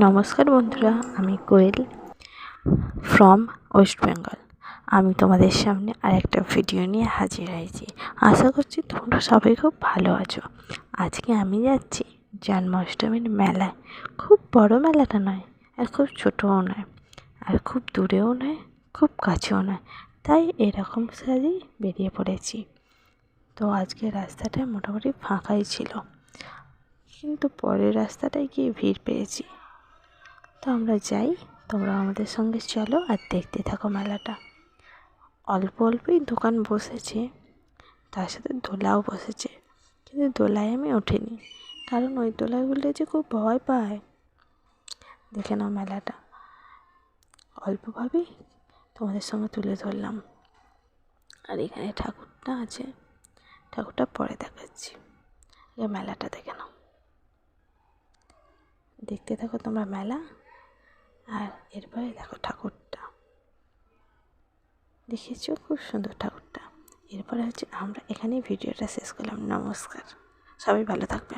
নমস্কার বন্ধুরা, আমি কোয়েল ফ্রম ওয়েস্ট বেঙ্গল। আমি তোমাদের সামনে আরেকটা ভিডিও নিয়ে হাজির হয়েছি। আশা করছি তোমরা সবাই খুব ভালো আছো। আজকে আমি যাচ্ছি জন্মাষ্টমীর মেলায়। খুব বড় মেলাটা নয়, আর খুব ছোটও নয়, আর খুব দূরেও নয়, খুব কাছেও নয়, তাই এরকম সাজেই বেরিয়ে পড়েছি। তো আজকে রাস্তাটা মোটামুটি ফাঁকাই ছিল, কিন্তু পরের রাস্তাটায় গিয়ে ভিড় পেয়েছি। তো আমরা যাই, তোমরা আমাদের সঙ্গে চলো আর দেখতে থাকো মেলাটা। অল্প অল্পই দোকান বসেছে, তার সাথে দোলাও বসেছে, কিন্তু দোলায় আমি ওঠিনি, কারণ ওই দোলাগুলো যে খুব ভয় পায়। দেখে নাও মেলাটা, অল্পভাবেই তোমাদের সঙ্গে তুলে ধরলাম। আর এখানে ঠাকুরটা আছে, ঠাকুরটা পরে দেখাচ্ছি, এই মেলাটা দেখে নাও। দেখতে থাকো তোমরা মেলা, আর এরপরে দেখো ঠাকুরটা, দেখেছো খুব সুন্দর ঠাকুরটা। এরপরে আমরা এখানেই ভিডিওটা শেষ করলাম। নমস্কার, সবাই ভালো থাকবে।